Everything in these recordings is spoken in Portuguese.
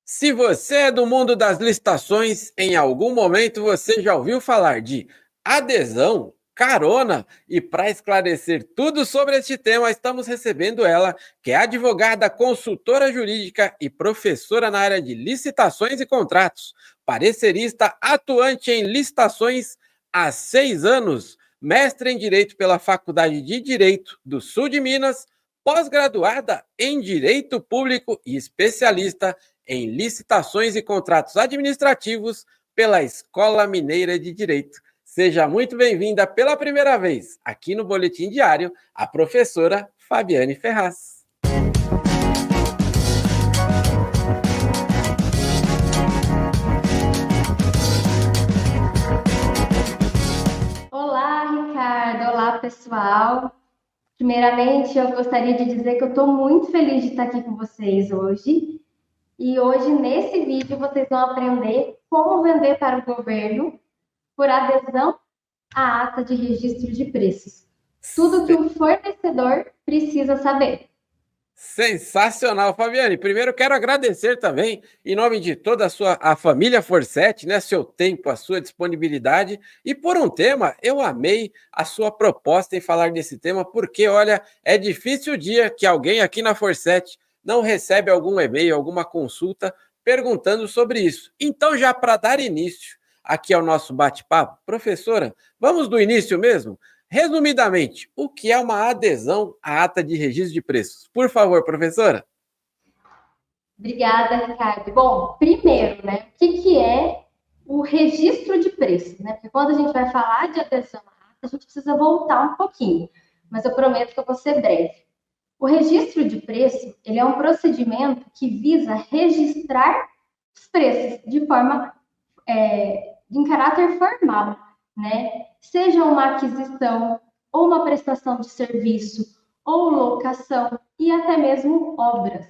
Se você é do mundo das licitações, em algum momento você já ouviu falar de adesão, carona, e para esclarecer tudo sobre este tema, estamos recebendo ela, que é advogada, consultora jurídica e professora na área de licitações e contratos, parecerista atuante em licitações há 6 anos, mestre em Direito pela Faculdade de Direito do Sul de Minas, pós-graduada em Direito Público e especialista em licitações e contratos administrativos pela Escola Mineira de Direito. Seja muito bem-vinda pela primeira vez aqui no Boletim Diário, a professora Fabiane Ferraz. Olá, Ricardo. Olá, pessoal. Primeiramente, eu gostaria de dizer que eu estou muito feliz de estar aqui com vocês hoje. E hoje, nesse vídeo, vocês vão aprender como vender para o governo por adesão à ata de registro de preços. Tudo que o fornecedor precisa saber. Sensacional, Fabiane. Primeiro quero agradecer também, em nome de toda a família Forset, né, seu tempo, a sua disponibilidade. E por um tema, eu amei a sua proposta em falar desse tema, porque, olha, é difícil o dia que alguém aqui na Forset não recebe algum e-mail, alguma consulta perguntando sobre isso. Então, já para dar início aqui ao nosso bate-papo, professora, vamos do início mesmo? Resumidamente, o que é uma adesão à ata de registro de preços? Por favor, professora. Obrigada, Ricardo. Bom, primeiro, né, o que é o registro de preços, né? Porque quando a gente vai falar de adesão à ata, a gente precisa voltar um pouquinho, mas eu prometo que eu vou ser breve. O registro de preço, ele é um procedimento que visa registrar os preços de forma, em caráter formal, né? Seja uma aquisição, ou uma prestação de serviço, ou locação, e até mesmo obras.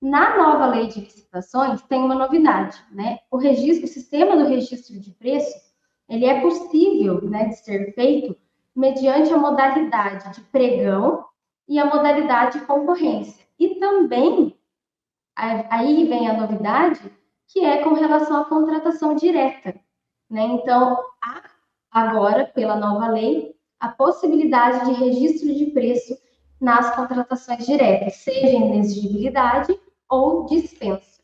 Na nova lei de licitações, tem uma novidade, né? O sistema do registro de preço, ele é possível, né, de ser feito mediante a modalidade de pregão e a modalidade de concorrência. E também, aí vem a novidade, que é com relação à contratação direta, né? Então, há agora, pela nova lei, a possibilidade de registro de preço nas contratações diretas, seja em inexigibilidade ou dispensa.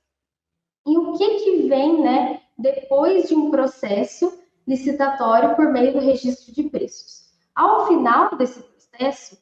E o que vem, né, depois de um processo licitatório por meio do registro de preços? Ao final desse processo,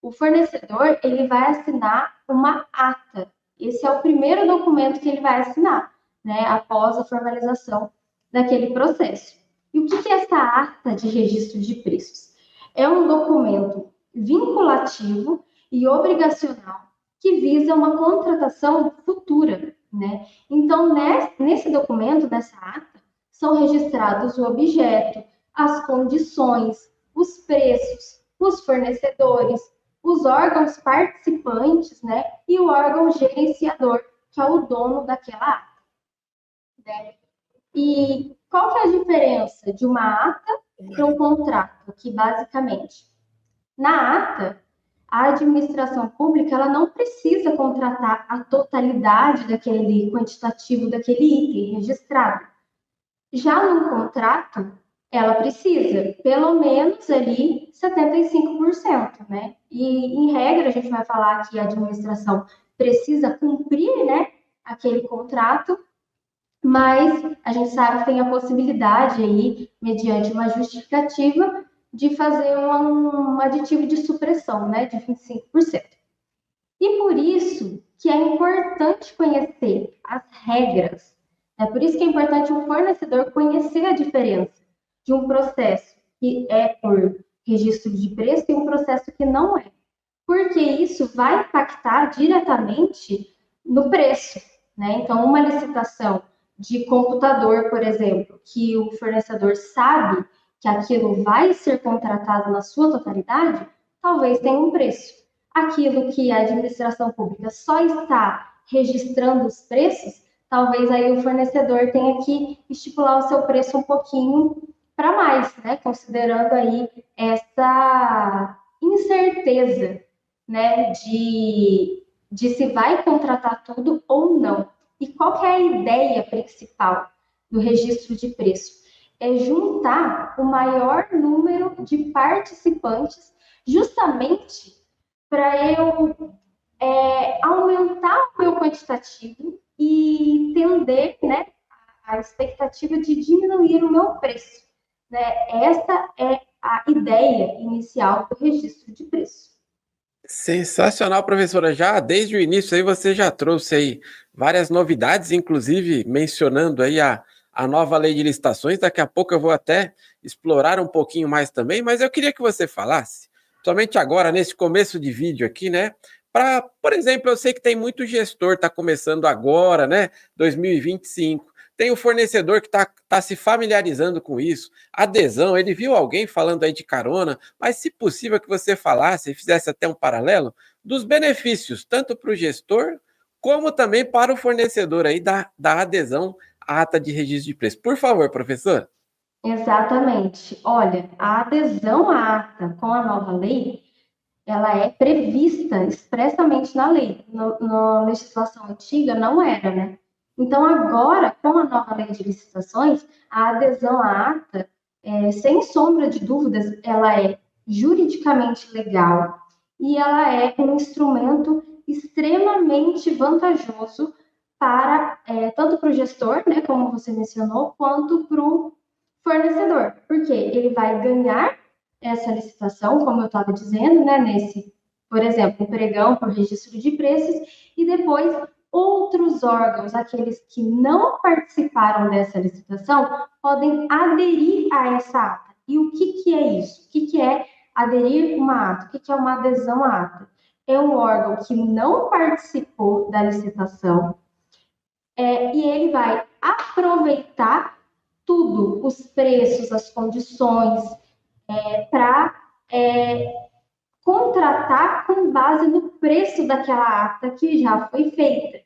o fornecedor ele vai assinar uma ata. Esse é o primeiro documento que ele vai assinar, né, após a formalização daquele processo. E o que é essa ata de registro de preços? É um documento vinculativo e obrigacional que visa uma contratação futura, né? Então, nesse documento, nessa ata, são registrados o objeto, as condições, os preços, os fornecedores, os órgãos participantes, né? E o órgão gerenciador, que é o dono daquela ata, né? E qual que é a diferença de uma ata para um contrato? Que basicamente, na ata, a administração pública ela não precisa contratar a totalidade daquele quantitativo daquele item registrado. Já no contrato, ela precisa, pelo menos ali 75%, né? E em regra a gente vai falar que a administração precisa cumprir, né, aquele contrato, mas a gente sabe que tem a possibilidade aí, mediante uma justificativa, de fazer um aditivo de supressão, né, de 25%. E por isso que é importante conhecer as regras. É por isso que é importante o fornecedor conhecer a diferença de um processo que é por registro de preço e um processo que não é. Porque isso vai impactar diretamente no preço, né? Então, uma licitação de computador, por exemplo, que o fornecedor sabe que aquilo vai ser contratado na sua totalidade, talvez tenha um preço. Aquilo que a administração pública só está registrando os preços, talvez aí o fornecedor tenha que estipular o seu preço um pouquinho para mais, né? Considerando aí essa incerteza, né, de se vai contratar tudo ou não. E qual que é a ideia principal do registro de preço? É juntar o maior número de participantes, justamente para eu aumentar o meu quantitativo e tender, né, a expectativa de diminuir o meu preço. Né? Essa é a ideia inicial do registro de preço. Sensacional, professora. Já desde o início aí você já trouxe aí várias novidades, inclusive mencionando aí a nova lei de licitações. Daqui a pouco eu vou até explorar um pouquinho mais também, mas eu queria que você falasse, somente agora, nesse começo de vídeo aqui, né? Para, por exemplo, eu sei que tem muito gestor, está começando agora, né? 2025. Tem o fornecedor que tá se familiarizando com isso, adesão, ele viu alguém falando aí de carona, mas se possível que você falasse e fizesse até um paralelo dos benefícios, tanto para o gestor, como também para o fornecedor aí da adesão à ata de registro de preço. Por favor, professor. Exatamente. Olha, a adesão à ata com a nova lei, ela é prevista expressamente na lei. Na legislação antiga não era, né? Então, agora, com a nova lei de licitações, a adesão à ata, sem sombra de dúvidas, ela é juridicamente legal e ela é um instrumento extremamente vantajoso para tanto para o gestor, né, como você mencionou, quanto para o fornecedor, porque ele vai ganhar essa licitação, como eu estava dizendo, né, nesse, por exemplo, um pregão por registro de preços, e depois outros órgãos, aqueles que não participaram dessa licitação, podem aderir a essa ata. E o que é isso? O que é aderir uma ata? O que é uma adesão à ata? É um órgão que não participou da licitação e ele vai aproveitar tudo, os preços, as condições, para contratar com base no preço daquela ata que já foi feita.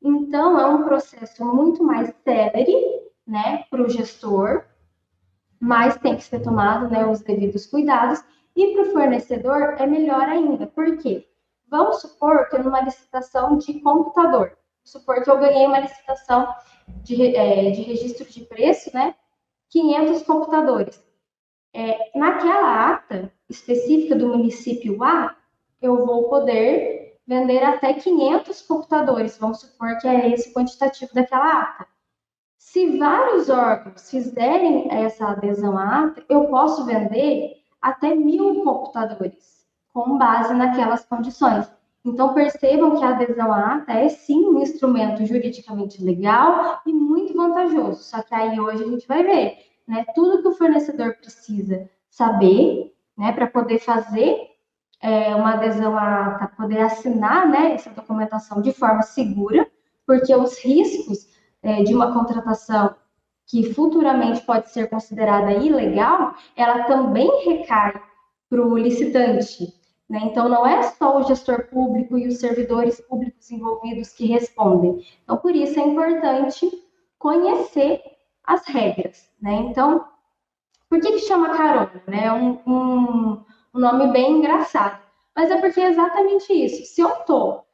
Então, é um processo muito mais célere, né, para o gestor, mas tem que ser tomado, né, os devidos cuidados. E para o fornecedor é melhor ainda, por quê? Vamos supor que numa licitação de computador, vamos supor que eu ganhei uma licitação de registro de preço, né, 500 computadores. Naquela ata específica do município A, eu vou poder vender até 500 computadores, vamos supor que é esse o quantitativo daquela ata. Se vários órgãos fizerem essa adesão à ata, eu posso vender até 1.000 computadores, com base naquelas condições. Então, percebam que a adesão à ata é sim um instrumento juridicamente legal e muito vantajoso. Só que aí hoje a gente vai ver, né, tudo que o fornecedor precisa saber, né, para poder fazer uma adesão à ata, poder assinar, né, essa documentação de forma segura, porque os riscos de uma contratação que futuramente pode ser considerada ilegal, ela também recai para o licitante. Né? Então, não é só o gestor público e os servidores públicos envolvidos que respondem. Então, por isso é importante conhecer as regras. Né? Então, por que chama carona? Né? É um nome bem engraçado. Mas é porque é exatamente isso. Se eu estou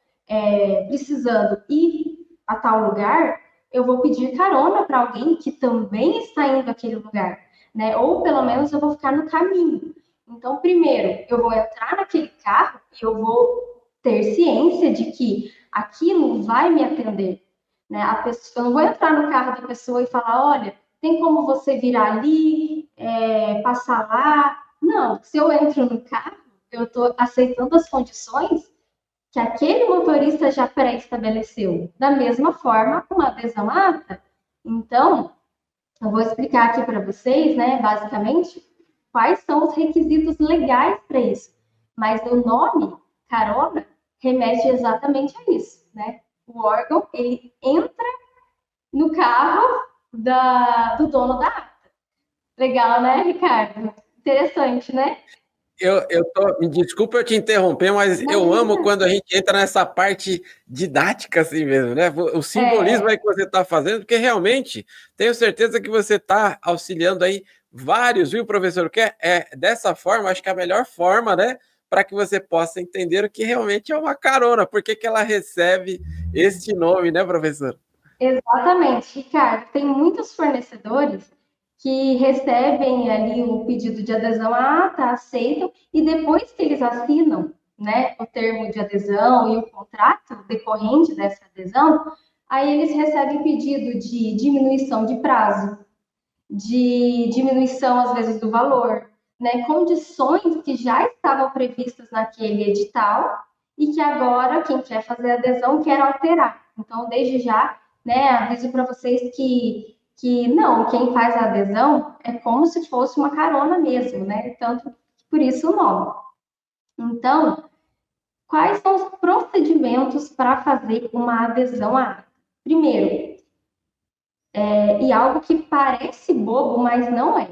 precisando ir a tal lugar, eu vou pedir carona para alguém que também está indo àquele lugar, né? Ou pelo menos eu vou ficar no caminho. Então, primeiro, eu vou entrar naquele carro e eu vou ter ciência de que aquilo vai me atender, né? Eu não vou entrar no carro da pessoa e falar, olha, tem como você virar ali, passar lá? Não, se eu entro no carro, eu estou aceitando as condições que aquele motorista já pré-estabeleceu. Da mesma forma, uma adesão ata. Então, eu vou explicar aqui para vocês, né, basicamente, quais são os requisitos legais para isso. Mas o nome, carona, remete exatamente a isso, né? O órgão, ele entra no carro do dono da ata. Legal, né, Ricardo? Interessante, né? Me desculpa eu te interromper, mas eu amo quando a gente entra nessa parte didática assim mesmo, né? O simbolismo aí que você está fazendo, porque realmente tenho certeza que você está auxiliando aí vários, viu, professor? Que dessa forma, acho que é a melhor forma, né? Para que você possa entender o que realmente é uma carona, por que ela recebe este nome, né, professor? Exatamente, Ricardo. Tem muitos fornecedores que recebem ali o pedido de adesão à ata, aceitam, e depois que eles assinam, né, o termo de adesão e o contrato decorrente dessa adesão, aí eles recebem pedido de diminuição de prazo, de diminuição, às vezes, do valor, né, condições que já estavam previstas naquele edital e que agora quem quer fazer adesão quer alterar. Então, desde já, né, aviso para vocês que não, quem faz a adesão é como se fosse uma carona mesmo, né? Tanto por isso o nome. Então, quais são os procedimentos para fazer uma adesão à ata? Primeiro, e algo que parece bobo, mas não é.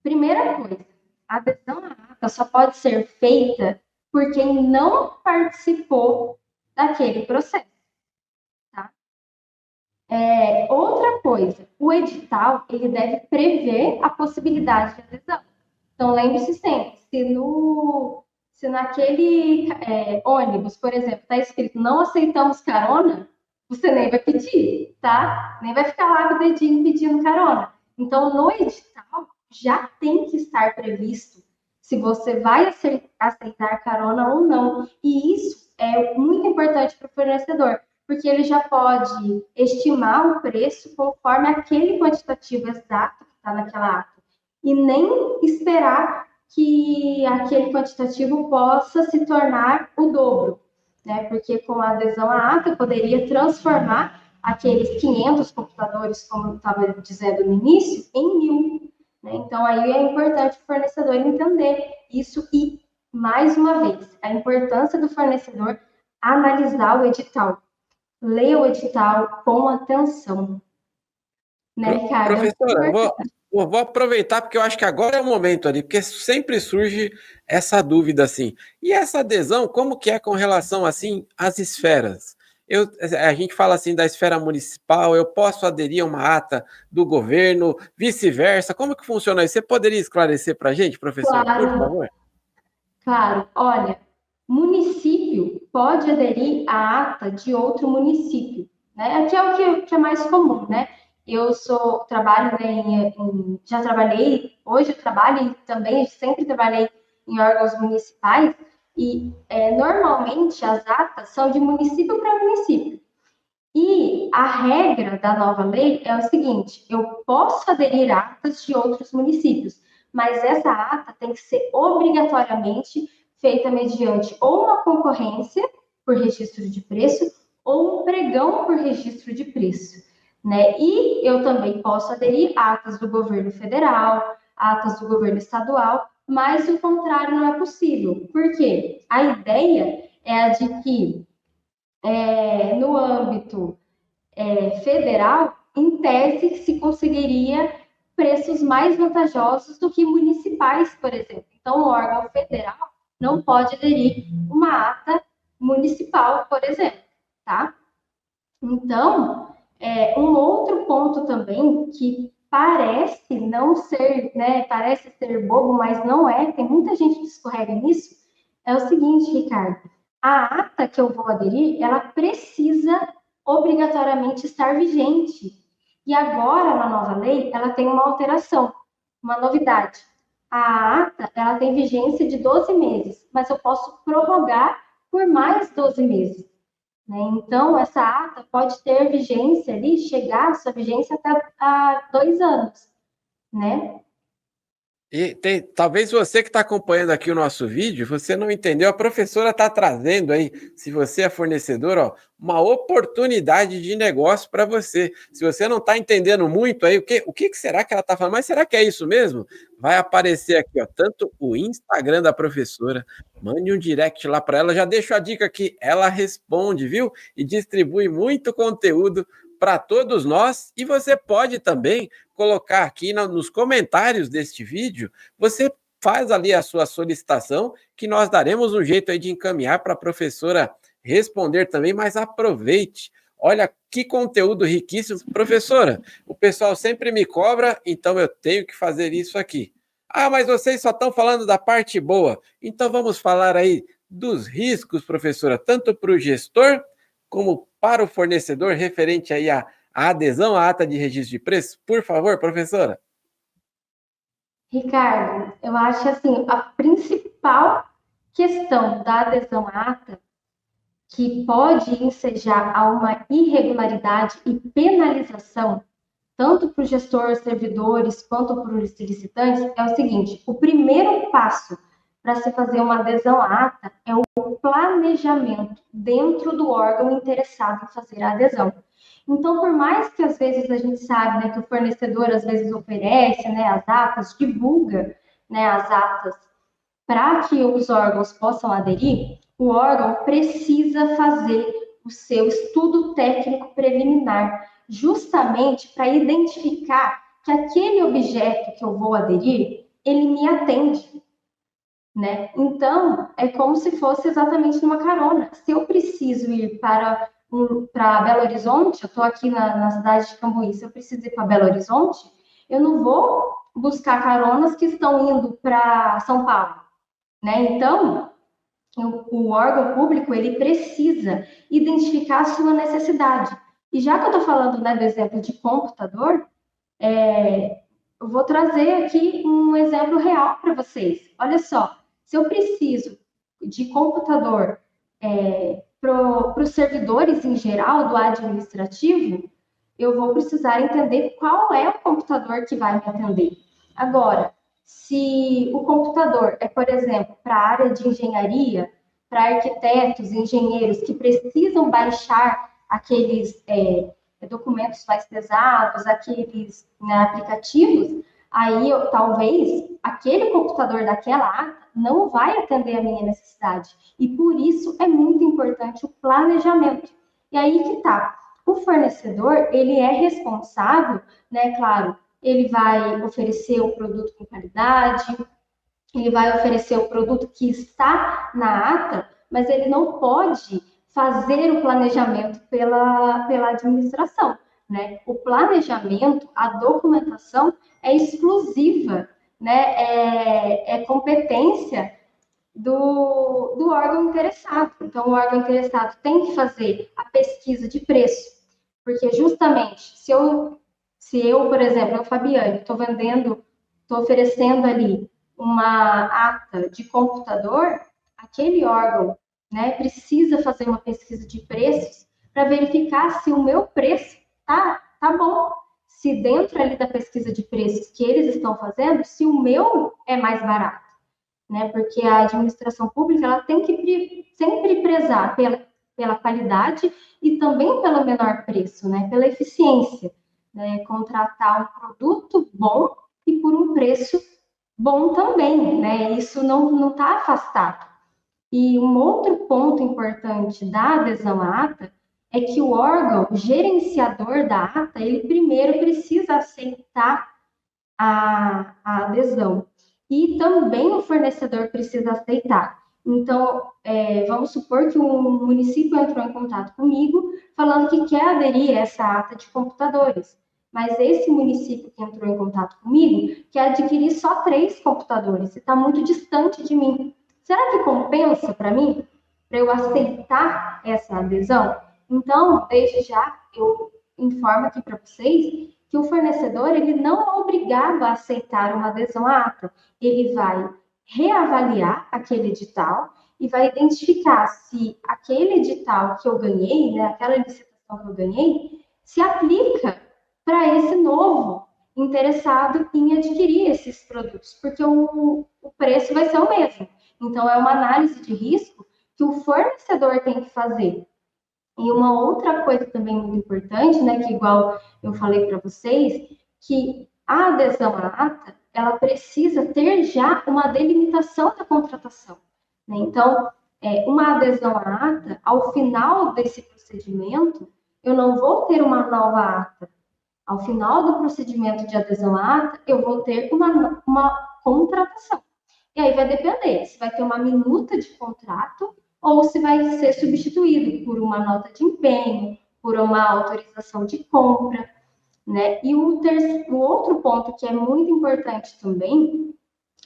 Primeira coisa, a adesão à ata só pode ser feita por quem não participou daquele processo. Tá? Outra coisa, o edital ele deve prever a possibilidade de adesão. Então lembre-se sempre, se naquele ônibus, por exemplo, está escrito não aceitamos carona, você nem vai pedir, tá? Nem vai ficar lá com o dedinho pedindo carona. Então, no edital, já tem que estar previsto se você vai aceitar carona ou não. E isso é muito importante para o fornecedor, porque ele já pode estimar o preço conforme aquele quantitativo exato que está naquela ata. E nem esperar que aquele quantitativo possa se tornar o dobro, né? Porque com a adesão à ata poderia transformar aqueles 500 computadores, como eu estava dizendo no início, em 1.000. Né? Então, aí é importante o fornecedor entender isso e, mais uma vez, a importância do fornecedor analisar o edital. Leia o edital com atenção. Né, Ricardo? Professora, vou aproveitar porque eu acho que agora é o momento ali, porque sempre surge essa dúvida assim. E essa adesão, como que é com relação assim às esferas? A gente fala assim da esfera municipal, eu posso aderir a uma ata do governo, vice-versa. Como que funciona isso? Você poderia esclarecer para a gente, professora, por Claro, favor? claro. Olha, município pode aderir à ata de outro município, né? Aqui é o que é mais comum, né? Trabalho, né, já trabalhei, hoje eu trabalho e também sempre trabalhei em órgãos municipais e normalmente as atas são de município para município. E a regra da nova lei é o seguinte: eu posso aderir a atas de outros municípios, mas essa ata tem que ser obrigatoriamente feita mediante ou uma concorrência por registro de preço ou um pregão por registro de preço. Né? E eu também posso aderir a atas do governo federal, atas do governo estadual, mas o contrário não é possível. Por quê? A ideia é a de que no âmbito federal, em tese, se conseguiria preços mais vantajosos do que municipais, por exemplo. Então, o órgão federal não pode aderir uma ata municipal, por exemplo, tá? Então, um outro ponto também que parece não ser, né, parece ser bobo, mas não é, tem muita gente que escorrega nisso, é o seguinte, Ricardo, a ata que eu vou aderir, ela precisa obrigatoriamente estar vigente. E agora, na nova lei, ela tem uma alteração, uma novidade. A ata, ela tem vigência de 12 meses, mas eu posso prorrogar por mais 12 meses. Né? Então, essa ata pode ter vigência ali, chegar a sua vigência até a 2 anos, né? E talvez você que está acompanhando aqui o nosso vídeo, você não entendeu, a professora está trazendo aí, se você é fornecedor, ó, uma oportunidade de negócio para você. Se você não está entendendo muito aí, o que será que ela está falando? Mas será que é isso mesmo? Vai aparecer aqui, ó, tanto o Instagram da professora, mande um direct lá para ela, já deixo a dica aqui, ela responde, viu? E distribui muito conteúdo para todos nós, e você pode também colocar aqui nos comentários deste vídeo, você faz ali a sua solicitação, que nós daremos um jeito aí de encaminhar para a professora responder também, mas aproveite. Olha que conteúdo riquíssimo. Professora, o pessoal sempre me cobra, então eu tenho que fazer isso aqui. Ah, mas vocês só estão falando da parte boa. Então vamos falar aí dos riscos, professora, tanto para o gestor como para o fornecedor, referente aí à adesão à ata de registro de preço? Por favor, professora. Ricardo, eu acho assim, a principal questão da adesão à ata que pode ensejar a uma irregularidade e penalização, tanto para o gestor, servidores, quanto para os licitantes, é o seguinte: o primeiro passo para se fazer uma adesão à ata é o planejamento dentro do órgão interessado em fazer a adesão. Então, por mais que às vezes a gente sabe, né, que o fornecedor às vezes oferece, né, as atas, divulga, né, as atas para que os órgãos possam aderir, o órgão precisa fazer o seu estudo técnico preliminar, justamente para identificar que aquele objeto que eu vou aderir, ele me atende, né? Então, é como se fosse exatamente numa carona. Se eu preciso ir para Belo Horizonte, eu estou aqui na cidade de Cambuí, se eu preciso ir para Belo Horizonte, eu não vou buscar caronas que estão indo para São Paulo, né? Então, o órgão público ele precisa identificar a sua necessidade. E já que eu estou falando, né, do exemplo de computador, eu vou trazer aqui um exemplo real para vocês. Olha só, se eu preciso de computador para os servidores em geral do administrativo, eu vou precisar entender qual é o computador que vai me atender. Agora, se o computador é, por exemplo, para a área de engenharia, para arquitetos, engenheiros que precisam baixar aqueles documentos mais pesados, aqueles, né, aplicativos, aí talvez aquele computador daquela ata não vai atender a minha necessidade. E por isso é muito importante o planejamento. E aí que tá. O fornecedor, ele é responsável, né, claro, ele vai oferecer o produto com qualidade, ele vai oferecer o produto que está na ata, mas ele não pode fazer o planejamento pela administração, né? O planejamento, a documentação é exclusiva, né? É competência do órgão interessado. Então, o órgão interessado tem que fazer a pesquisa de preço, porque justamente se eu, por exemplo, eu, Fabiane, estou oferecendo ali uma ata de computador, aquele órgão, né, precisa fazer uma pesquisa de preços para verificar se o meu preço tá bom, se dentro ali da pesquisa de preços que eles estão fazendo, se o meu é mais barato, né? Porque a administração pública ela tem que sempre prezar pela qualidade e também pelo menor preço, né? Pela eficiência, né? Contratar um produto bom e por um preço bom também, né? Isso não está afastado. E um outro ponto importante da adesão à ata é que o órgão gerenciador da ata, ele primeiro precisa aceitar a adesão. E também o fornecedor precisa aceitar. Então, vamos supor que um município entrou em contato comigo falando que quer aderir a essa ata de computadores. Mas esse município que entrou em contato comigo quer adquirir só 3 computadores e está muito distante de mim. Será que compensa para mim, para eu aceitar essa adesão? Então, desde já, eu informo aqui para vocês que o fornecedor ele não é obrigado a aceitar uma adesão à ata. Ele vai reavaliar aquele edital e vai identificar se aquele edital que eu ganhei, né, aquela licitação que eu ganhei, se aplica para esse novo interessado em adquirir esses produtos, porque o preço vai ser o mesmo. Então, é uma análise de risco que o fornecedor tem que fazer. E uma outra coisa também muito importante, né, que igual eu falei para vocês, que a adesão à ata, ela precisa ter já uma delimitação da contratação, né? Então, uma adesão à ata, ao final desse procedimento, eu não vou ter uma nova ata. Ao final do procedimento de adesão à ata, eu vou ter uma contratação. E aí vai depender se vai ter uma minuta de contrato ou se vai ser substituído por uma nota de empenho, por uma autorização de compra, né? E o outro ponto que é muito importante também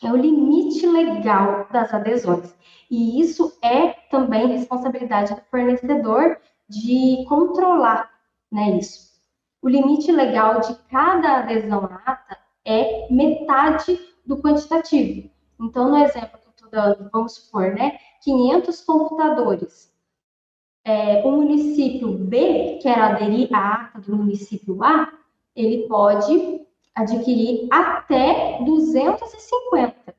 é o limite legal das adesões. E isso é também responsabilidade do fornecedor de controlar, né, isso. O limite legal de cada adesão à ata é metade do quantitativo. Então, no exemplo que eu estou dando, vamos supor, né, 500 computadores. O município B quer aderir à ata do município A, ele pode adquirir até 250,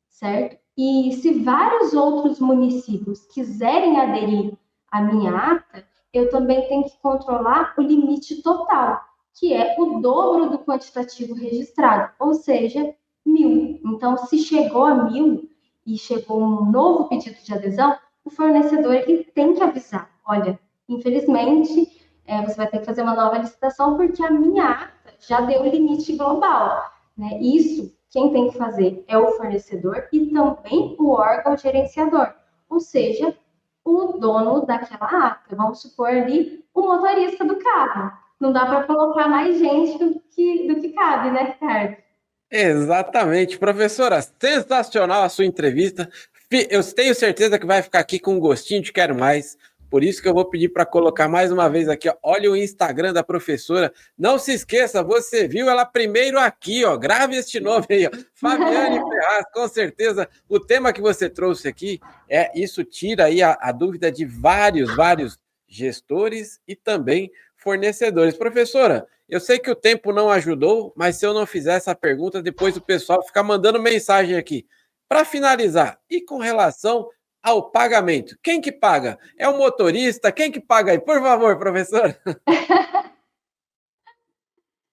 certo? E se vários outros municípios quiserem aderir à minha ata, eu também tenho que controlar o limite total, que é o dobro do quantitativo registrado, ou seja, 1.000. Então, se chegou a 1.000 e chegou um novo pedido de adesão, o fornecedor ele tem que avisar: olha, infelizmente, você vai ter que fazer uma nova licitação porque a minha ata já deu o limite global. Né? Isso, quem tem que fazer é o fornecedor e também o órgão gerenciador, ou seja, o dono daquela ata. Vamos supor ali o motorista do carro. Não dá para colocar mais gente do que cabe, né, Ricardo? Exatamente, professora, sensacional a sua entrevista. Eu tenho certeza que vai ficar aqui com um gostinho de quero mais. Por isso que eu vou pedir para colocar mais uma vez aqui, ó. Olha o Instagram da professora. Não se esqueça, você viu ela primeiro aqui, ó. Grave este nome aí, ó. Fabiane Ferraz, com certeza. O tema que você trouxe aqui isso tira aí a dúvida de vários gestores e também fornecedores. Professora, eu sei que o tempo não ajudou, mas se eu não fizer essa pergunta, depois o pessoal fica mandando mensagem aqui. Para finalizar, e com relação ao pagamento, quem que paga? É o motorista? Quem que paga aí? Por favor, professor.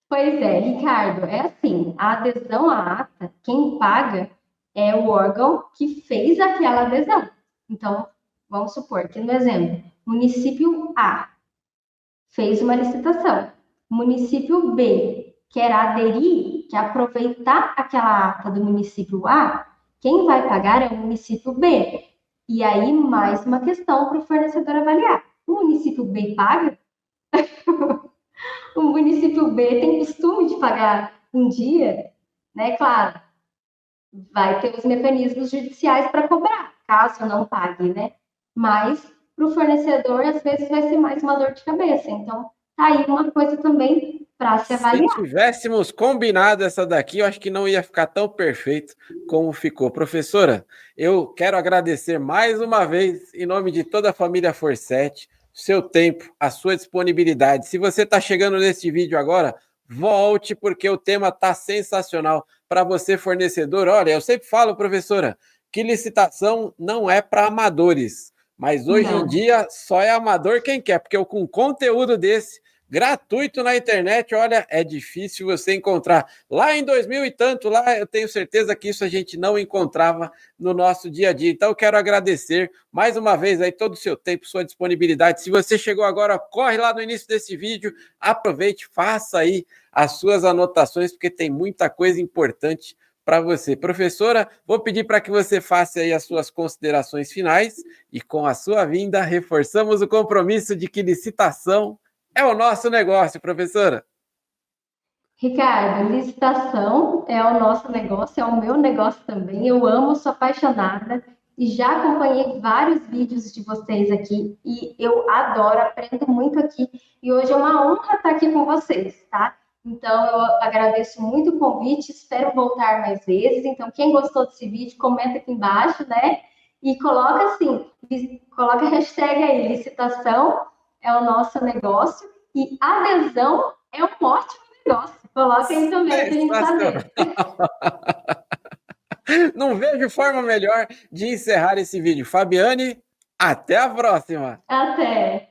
Pois é, Ricardo, é assim, a adesão à ata, quem paga é o órgão que fez aquela adesão. Então, vamos supor que, no exemplo, município A fez uma licitação, município B quer aderir, quer aproveitar aquela ata do município A, quem vai pagar é o município B. E aí, mais uma questão para o fornecedor avaliar. O município B paga? O município B tem costume de pagar em dia, né? Claro, vai ter os mecanismos judiciais para cobrar, caso não pague, né? Mas para o fornecedor, às vezes, vai ser mais uma dor de cabeça. Então, tá aí uma coisa também para se Se avaliar. tivéssemos combinado essa daqui, eu acho que não ia ficar tão perfeito como ficou. Professora, eu quero agradecer mais uma vez, em nome de toda a família Forset, seu tempo, a sua disponibilidade. Se você está chegando neste vídeo agora, volte, porque o tema está sensacional. Para você, fornecedor, olha, eu sempre falo, professora, que licitação não é para amadores, mas hoje em Não. dia só é amador quem quer, porque com conteúdo desse gratuito na internet, olha, é difícil você encontrar. Lá em 2000 e tanto, lá eu tenho certeza que isso a gente não encontrava no nosso dia a dia. Então, eu quero agradecer mais uma vez aí todo o seu tempo, sua disponibilidade. Se você chegou agora, corre lá no início desse vídeo, aproveite, faça aí as suas anotações, porque tem muita coisa importante para você. Professora, vou pedir para que você faça aí as suas considerações finais e com a sua vinda, reforçamos o compromisso de que licitação é o nosso negócio, professora. Ricardo, licitação é o nosso negócio, é o meu negócio também. Eu amo, sou apaixonada e já acompanhei vários vídeos de vocês aqui e eu adoro, aprendo muito aqui. E hoje é uma honra estar aqui com vocês, tá? Então, eu agradeço muito o convite, espero voltar mais vezes. Então, quem gostou desse vídeo, comenta aqui embaixo, né? E coloca assim, coloca a hashtag aí, licitação é o nosso negócio e adesão é um ótimo negócio. Coloca aí também para a gente saber. Não vejo forma melhor de encerrar esse vídeo. Fabiane, até a próxima. Até!